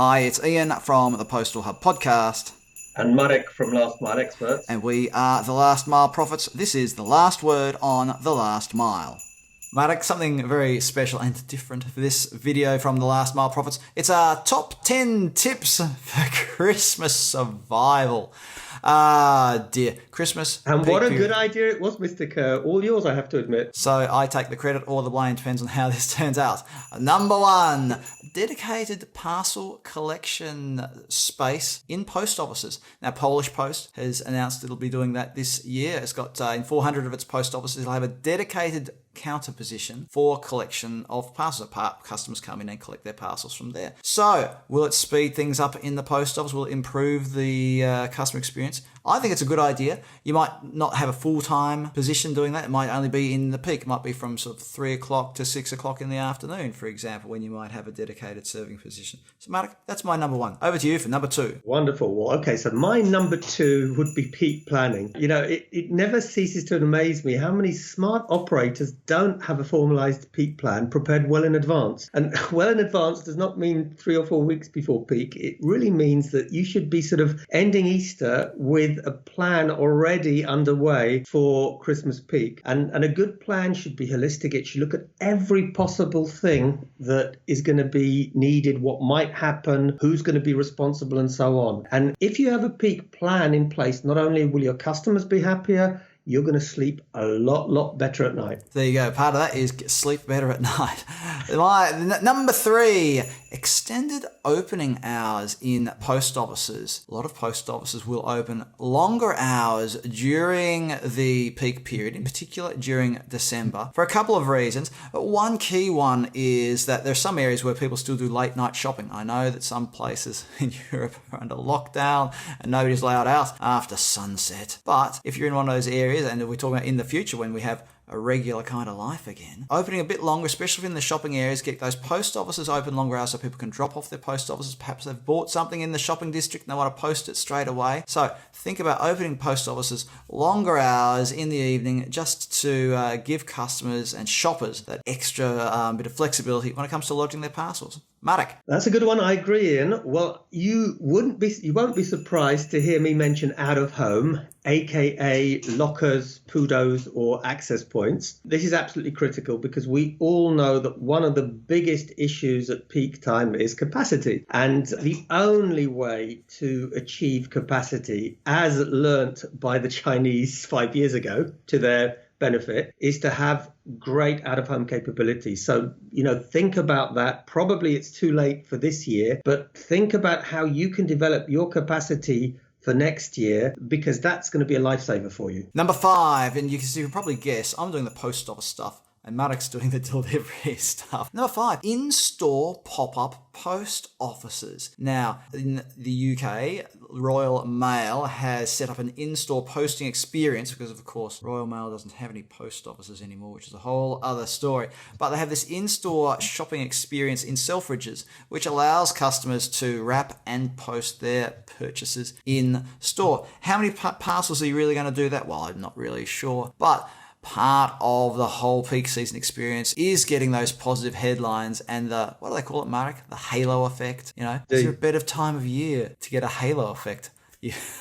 Hi, it's Ian from the Postal Hub Podcast. And Marek from Last Mile Experts. And we are the Last Mile Prophets. This is the last word on the last mile. Marek, something very special and different for this video from the Last Mile Prophets. It's our top 10 tips for Christmas survival. Dear, Christmas. And what a good idea it was, Mr. Kerr. All yours, I have to admit. So I take the credit or the blame, depends on how this turns out. Number 1, dedicated parcel collection space in post offices. Now, Polish Post has announced it'll be doing that this year. It's got in 400 of its post offices, it'll have a dedicated counter position for collection of parcels. Customers come in and collect their parcels from there. So, will it speed things up in the post office? Will it improve the customer experience? I think it's a good idea. You might not have a full-time position doing that. It might only be in the peak. It might be from sort of 3 o'clock to 6 o'clock in the afternoon, for example, when you might have a dedicated serving position. So, Marek, that's my number 1. Over to you for number 2. Wonderful. Well, okay, so my number 2 would be peak planning. You know, it never ceases to amaze me how many smart operators don't have a formalized peak plan prepared well in advance. And well in advance does not mean 3 or 4 weeks before peak. It really means that you should be sort of ending Easter with a plan already underway for Christmas peak. And a good plan should be holistic. It should look at every possible thing that is going to be needed, what might happen, who's going to be responsible, and so on. And if you have a peak plan in place, not only will your customers be happier, you're going to sleep a lot better at night. There you go. Part of that is sleep better at night. Number 3, extended opening hours in post offices. A lot of post offices will open longer hours during the peak period, in particular during December, for a couple of reasons. But one key one is that there's some areas where people still do late night shopping. I know that some places in Europe are under lockdown and nobody's allowed out after sunset. But if you're in one of those areas, and we're talking about in the future when we have a regular kind of life again, opening a bit longer, especially in the shopping areas, get those post offices open longer hours so people can drop off their post offices. Perhaps they've bought something in the shopping district and they want to post it straight away. So think about opening post offices longer hours in the evening just to give customers and shoppers that extra bit of flexibility when it comes to lodging their parcels. Marek. That's a good one. I agree, Ian. Well, you won't be surprised to hear me mention out of home, aka lockers, PUDOs, or access points. This is absolutely critical because we all know that one of the biggest issues at peak time is capacity. And the only way to achieve capacity, as learnt by the Chinese 5 years ago to their benefit, is to have great out-of-home capability. So, think about that. Probably it's too late for this year, but think about how you can develop your capacity for next year, because that's going to be a lifesaver for you. Number 5, and you can probably guess, I'm doing the post office stuff and Marek's doing the delivery stuff. Number 5, in-store pop-up post offices. Now, in the UK, Royal Mail has set up an in-store posting experience because, of course, Royal Mail doesn't have any post offices anymore, which is a whole other story. But they have this in-store shopping experience in Selfridges, which allows customers to wrap and post their purchases in store. How many parcels are you really going to do that? Well, I'm not really sure, but part of the whole peak season experience is getting those positive headlines and the, what do they call it, Marek? The halo effect. Is there a better time of year to get a halo effect?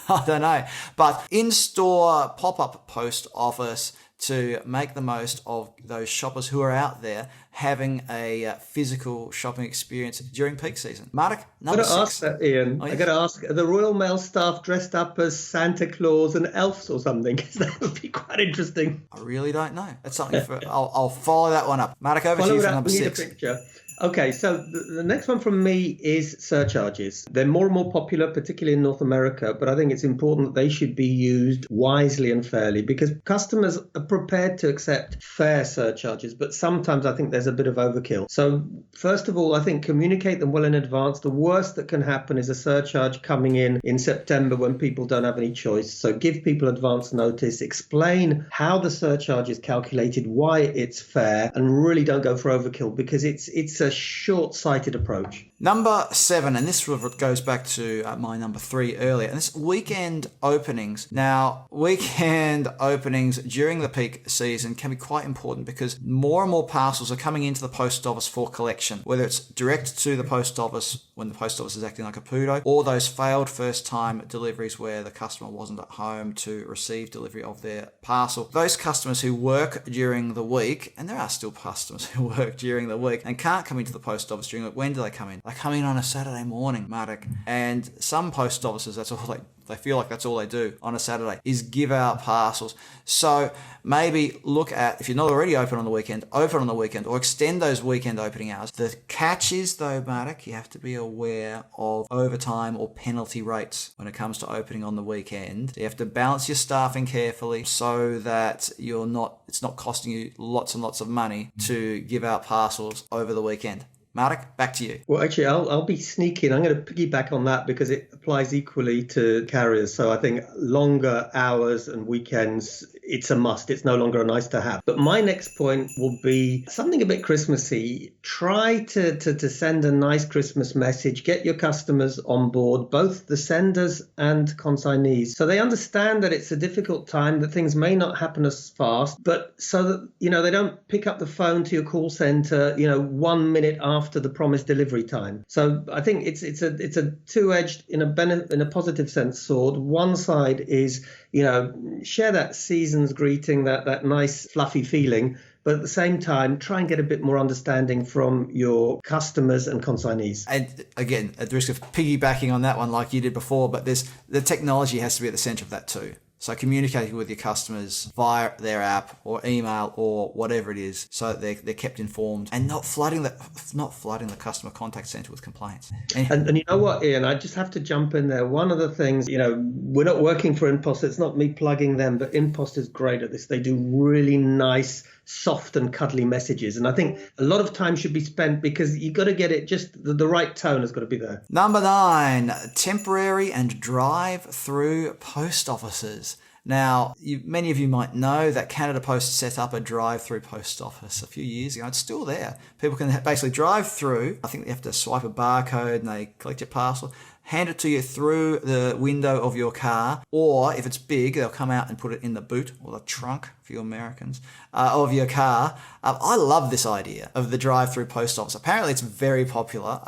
I don't know. But in-store pop-up post office to make the most of those shoppers who are out there having a physical shopping experience during peak season. Marek, number 6. I've got to ask that, Ian. I've got to ask, are the Royal Mail staff dressed up as Santa Claus and elves or something? Because that would be quite interesting. I really don't know. That's something I'll follow that one up. Marek, over to you for number 6. Need a picture. Okay, so the next one from me is surcharges. They're more and more popular, particularly in North America, but I think it's important that they should be used wisely and fairly because customers are prepared to accept fair surcharges, but sometimes I think there's a bit of overkill. So first of all, I think communicate them well in advance. The worst that can happen is a surcharge coming in September when people don't have any choice. So give people advance notice, explain how the surcharge is calculated, why it's fair, and really don't go for overkill because it's a a short-sighted approach. Number 7, and this goes back to my number 3 earlier, and this weekend openings. Now, weekend openings during the peak season can be quite important because more and more parcels are coming into the post office for collection, whether it's direct to the post office when the post office is acting like a PUDO, or those failed first-time deliveries where the customer wasn't at home to receive delivery of their parcel. Those customers who work during the week, and there are still customers who work during the week and can't come into the post office during the week. When do they come in? They come in on a Saturday morning, Marek. And some post offices, that's all they feel like that's all they do on a Saturday is give out parcels. So maybe look at, if you're not already open on the weekend, open on the weekend or extend those weekend opening hours. The catch is though, Marek, you have to be aware of overtime or penalty rates when it comes to opening on the weekend. You have to balance your staffing carefully so that it's not costing you lots and lots of money to give out parcels over the weekend. Marek, back to you. Well, actually, I'll be sneaky. I'm going to piggyback on that because it applies equally to carriers. So I think longer hours and weekends, it's a must. It's no longer a nice to have. But my next point will be something a bit Christmassy. Try to send a nice Christmas message. Get your customers on board, both the senders and consignees. So they understand that it's a difficult time, that things may not happen as fast, but so that, they don't pick up the phone to your call center, 1 minute after the promised delivery time. So I think it's a two-edged, in a positive sense, sword. One side is, share that season's greeting, that nice fluffy feeling, but at the same time, try and get a bit more understanding from your customers and consignees. And again, at the risk of piggybacking on that one like you did before, but the technology has to be at the center of that too. So communicating with your customers via their app or email or whatever it is, so that they're kept informed and not flooding the customer contact center with complaints. And you know what, Ian, I just have to jump in there. One of the things, we're not working for InPost. It's not me plugging them, but InPost is great at this. They do really nice, soft and cuddly messages. And I think a lot of time should be spent because you got to get it just the right tone has got to be there. Number 9, temporary and drive-through post offices. Now, many of you might know that Canada Post set up a drive-through post office a few years ago. It's still there. People can basically drive through. I think they have to swipe a barcode and they collect your parcel, hand it to you through the window of your car, or if it's big, they'll come out and put it in the boot or the trunk for you Americans of your car. I love this idea of the drive-through post office. Apparently, it's very popular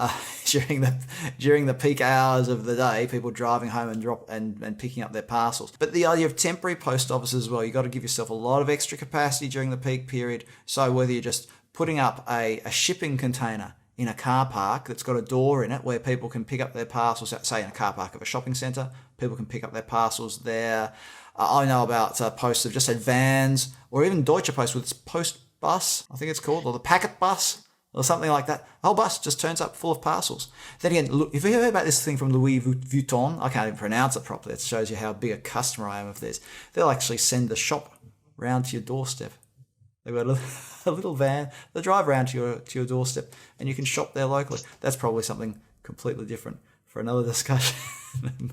during the peak hours of the day. People driving home and picking up their parcels. But the idea of temporary post offices as well, you got to give yourself a lot of extra capacity during the peak period. So whether you're just putting up a shipping container in a car park that's got a door in it where people can pick up their parcels, say in a car park of a shopping centre, people can pick up their parcels there. I know about posts have just had vans, or even Deutsche Post with its post bus, I think it's called, or the packet bus, or something like that. The whole bus just turns up full of parcels. Then again, look, if you heard about this thing from Louis Vuitton, I can't even pronounce it properly. It shows you how big a customer I am of this. They'll actually send the shop round to your doorstep. They've got a little van. They drive around to your doorstep, and you can shop there locally. That's probably something completely different for another discussion.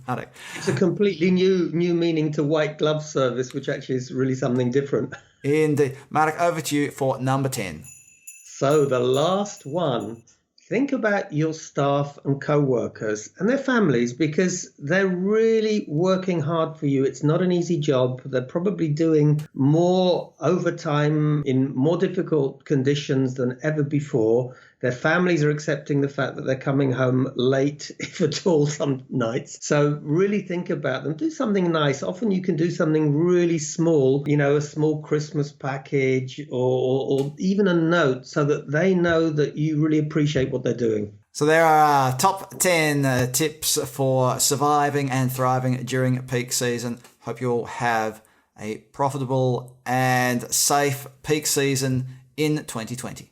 Marek. It's a completely new meaning to white glove service, which actually is really something different. Indeed. Marek, over to you for number 10. So the last one. Think about your staff and co-workers and their families, because they're really working hard for you. It's not an easy job. They're probably doing more overtime in more difficult conditions than ever before. Their families are accepting the fact that they're coming home late, if at all, some nights. So really think about them. Do something nice. Often you can do something really small, a small Christmas package or even a note, so that they know that you really appreciate what they're doing. So there are our top 10 tips for surviving and thriving during peak season. Hope you all have a profitable and safe peak season in 2020.